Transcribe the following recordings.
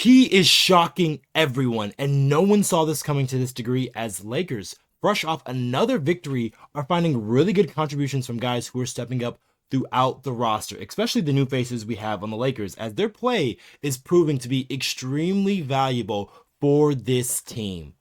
He is shocking everyone, and no one saw this coming to this degree as Lakers, fresh off another victory, are finding really good contributions from guys who are stepping up throughout the roster, especially the new faces we have on the Lakers, as their play is proving to be extremely valuable for this team.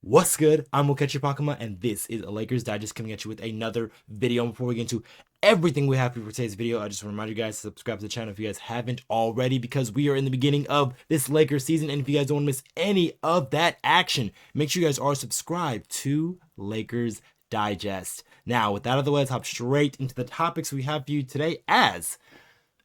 What's good? I'm Okechi Apakama, and this is a Lakers Digest coming at you with another video. Before we get into everything we have for today's video, I just want to remind you guys to subscribe to the channel if you guys haven't already, because we are in the beginning of this Lakers season, and if you guys don't want to miss any of that action, make sure you guys are subscribed to Lakers Digest. Now, with that out of the way, let's hop straight into the topics we have for you today, as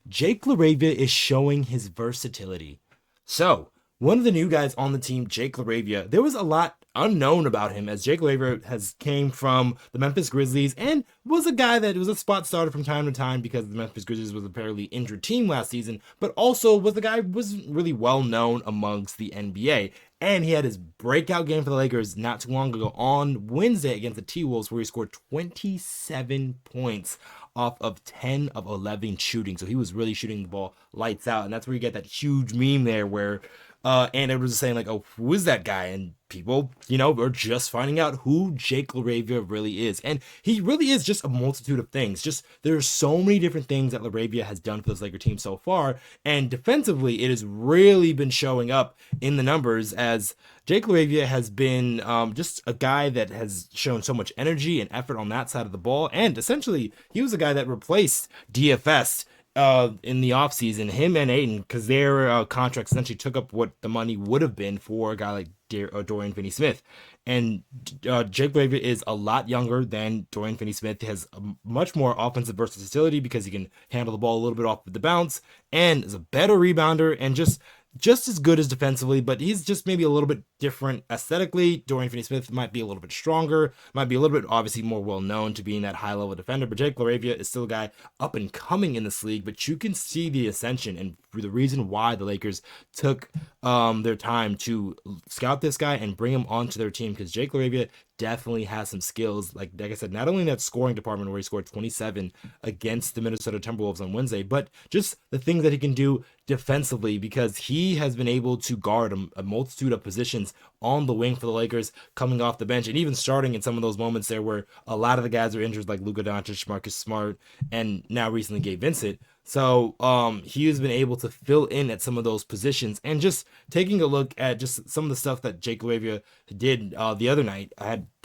Jake LaRavia is showing his versatility. So, one of the new guys on the team, Jake LaRavia, there was a lot unknown about him, as Jake LaRavia came from the Memphis Grizzlies and was a guy that was a spot starter from time to time because the Memphis Grizzlies was a fairly injured team last season, but also was the guy who wasn't really well known amongst the NBA. And he had his breakout game for the Lakers not too long ago on Wednesday against the T-Wolves, where he scored 27 points off of 10 of 11 shooting. So he was really shooting the ball lights out. And that's where you get that huge meme there where and everyone was saying like, oh, who is that guy? And people, are just finding out who Jake LaRavia really is. And he really is just a multitude of things. Just there's so many different things that LaRavia has done for this Laker team so far. And defensively, it has really been showing up in the numbers, as Jake LaRavia has been just a guy that has shown so much energy and effort on that side of the ball. And essentially, he was a guy that replaced DFS in the offseason, him and Aiden, because their contracts essentially took up what the money would have been for a guy like Dorian Finney-Smith. And Jake LaRavia is a lot younger than Dorian Finney-Smith. He has a much more offensive versatility because he can handle the ball a little bit off the bounce, and is a better rebounder and just as good as defensively, but he's just maybe a little bit different aesthetically. Dorian Finney-Smith might be a little bit stronger, might be a little bit obviously more well-known to being that high-level defender, but Jake LaRavia is still a guy up and coming in this league, but you can see the ascension and the reason why the Lakers took their time to scout this guy and bring him onto their team, because Jake LaRavia definitely has some skills, like I said, not only in that scoring department where he scored 27 against the Minnesota Timberwolves on Wednesday, but just the things that he can do defensively, because he has been able to guard a multitude of positions on the wing for the Lakers, coming off the bench and even starting in some of those moments there where a lot of the guys are injured, like Luka Doncic, Marcus Smart, and now recently Gabe Vincent. So he has been able to fill in at some of those positions. And just taking a look at just some of the stuff that Jake LaRavia did the other night,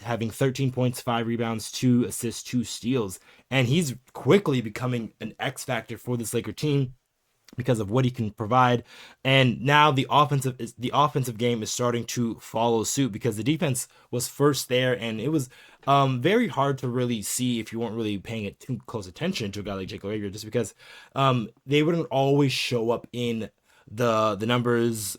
having 13 points, 5 rebounds, 2 assists, 2 steals, and he's quickly becoming an X factor for this Laker team because of what he can provide. And now the offensive game is starting to follow suit, because the defense was first there, and it was very hard to really see if you weren't really paying it too close attention to a guy like Jake LaRavia, just because they wouldn't always show up in the numbers,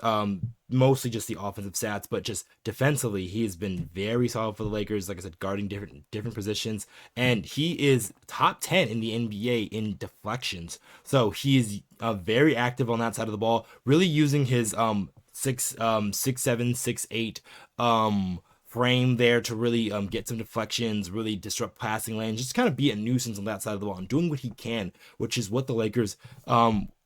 mostly just the offensive stats, but just defensively he has been very solid for the Lakers, like I said, guarding different positions, and he is top 10 in the NBA in deflections. So he is very active on that side of the ball, really using his 6'7", 6'8" frame there to really get some deflections, really disrupt passing lanes, just kind of be a nuisance on that side of the ball and doing what he can, which is what the Lakers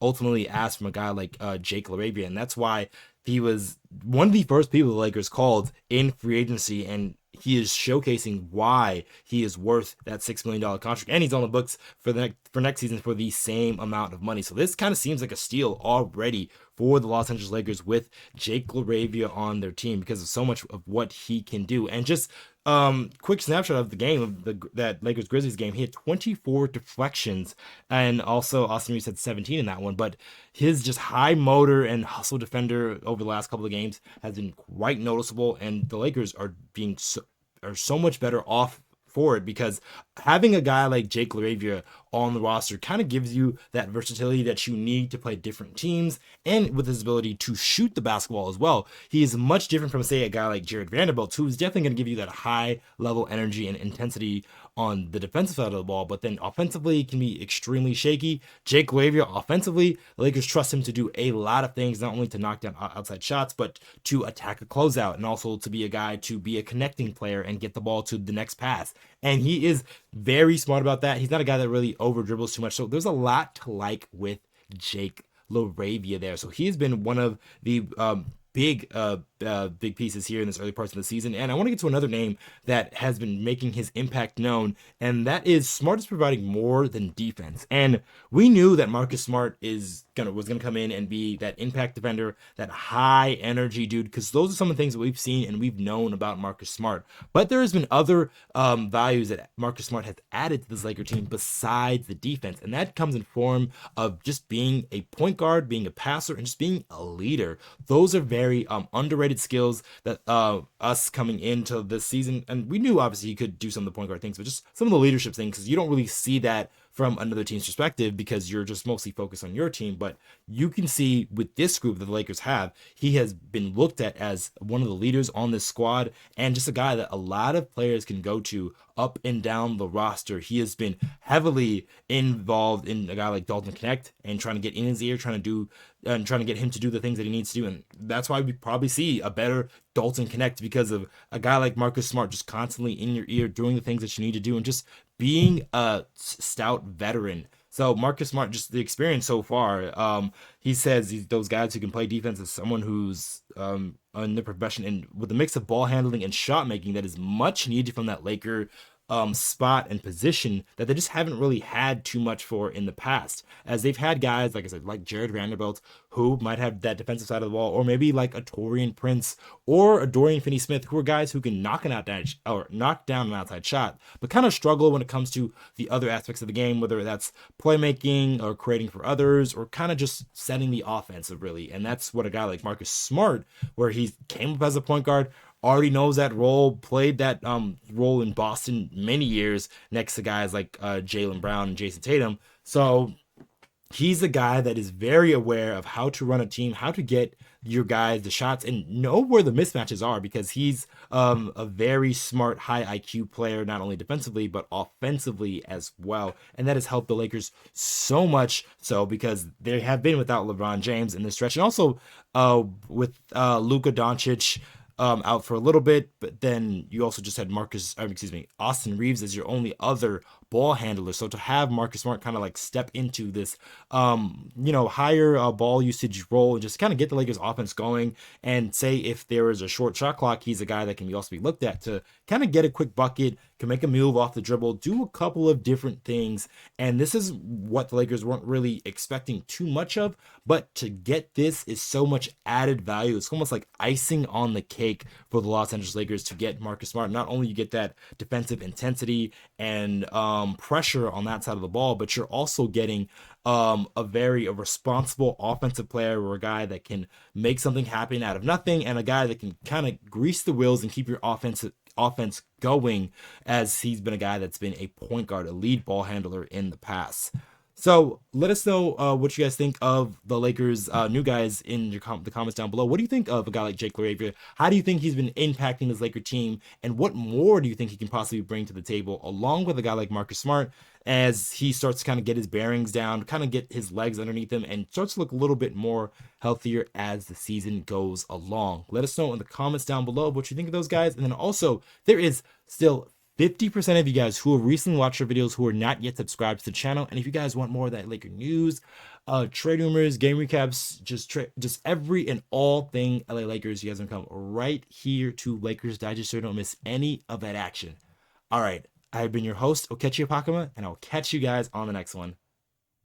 ultimately asked from a guy like Jake LaRavia. And that's why he was one of the first people the Lakers called in free agency, and he is showcasing why he is worth that $6 million contract, and he's on the books for next season for the same amount of money. So this kind of seems like a steal already for the Los Angeles Lakers with Jake LaRavia on their team, because of so much of what he can do. And just quick snapshot of the game, of that Lakers Grizzlies game, he had 24 deflections, and also Austin Reaves had 17 in that one. But his just high motor and hustle defender over the last couple of games has been quite noticeable, and the Lakers are so much better off for it, because having a guy like Jake LaRavia on the roster kind of gives you that versatility that you need to play different teams, and with his ability to shoot the basketball as well. He is much different from, say, a guy like Jared Vanderbilt, who is definitely going to give you that high level energy and intensity on the defensive side of the ball, but then offensively can be extremely shaky. Jake LaRavia offensively, the Lakers trust him to do a lot of things, not only to knock down outside shots, but to attack a closeout, and also to be a guy to be a connecting player and get the ball to the next pass. And he is very smart about that. He's not a guy that really over dribbles too much. So there's a lot to like with Jake LaRavia there. So he's been one of the big pieces here in this early parts of the season. And I want to get to another name that has been making his impact known, and that is Smart is providing more than defense. And we knew that Marcus Smart was gonna come in and be that impact defender, that high energy dude, because those are some of the things that we've seen and we've known about Marcus Smart. But there has been other values that Marcus Smart has added to this Laker team besides the defense, and that comes in form of just being a point guard, being a passer, and just being a leader. Those are very underrated skills that us coming into this season, and we knew obviously he could do some of the point guard things, but just some of the leadership things, because you don't really see that from another team's perspective because you're just mostly focused on your team. But you can see with this group that the Lakers have, he has been looked at as one of the leaders on this squad and just a guy that a lot of players can go to up and down the roster. He has been heavily involved in a guy like Dalton Knecht and trying to get in his ear, trying to get him to do the things that he needs to do. And that's why we probably see a better Dalton Knecht, because of a guy like Marcus Smart just constantly in your ear doing the things that you need to do and just being a stout veteran. So Marcus Smart, just the experience so far, he says those guys who can play defense as someone who's in the profession and with a mix of ball handling and shot making that is much needed from that Laker spot and position that they just haven't really had too much for in the past, as they've had guys like I said, like Jared Vanderbilt, who might have that defensive side of the ball, or maybe like a Taurean Prince or a Dorian Finney-Smith, who are guys who can knock down an outside shot, but kind of struggle when it comes to the other aspects of the game, whether that's playmaking or creating for others or kind of just setting the offensive really. And that's what a guy like Marcus Smart, where he came up as a point guard, already knows that role, played that role in Boston many years next to guys like Jaylen Brown and Jason Tatum. So he's a guy that is very aware of how to run a team, how to get your guys the shots, and know where the mismatches are, because he's a very smart, high IQ player, not only defensively but offensively as well. And that has helped the Lakers so much so because they have been without LeBron James in this stretch, and also with Luka Doncic out for a little bit, but then you also just had Austin Reaves as your only other ball handler. So to have Marcus Smart kind of like step into this, higher ball usage role and just kind of get the Lakers offense going, and say if there is a short shot clock, he's a guy that can also be looked at to kind of get a quick bucket, can make a move off the dribble, do a couple of different things. And this is what the Lakers weren't really expecting too much of, but to get this is so much added value. It's almost like icing on the cake for the Los Angeles Lakers to get Marcus Smart. Not only you get that defensive intensity and pressure on that side of the ball, but you're also getting a very responsible offensive player, or a guy that can make something happen out of nothing, and a guy that can kind of grease the wheels and keep your offense going, as he's been a guy that's been a point guard, a lead ball handler in the past. So let us know what you guys think of the Lakers' new guys in the comments down below. What do you think of a guy like Jake LaRavia? How do you think he's been impacting this Laker team? And what more do you think he can possibly bring to the table, along with a guy like Marcus Smart, as he starts to kind of get his bearings down, kind of get his legs underneath him, and starts to look a little bit more healthier as the season goes along? Let us know in the comments down below what you think of those guys. And then also, there is still 50% of you guys who have recently watched our videos who are not yet subscribed to the channel. And if you guys want more of that Laker news, trade rumors, game recaps, just every and all thing LA Lakers, you guys can come right here to Lakers Digest so you don't miss any of that action. All right, I've been your host, Okechi Apakama, and I'll catch you guys on the next one.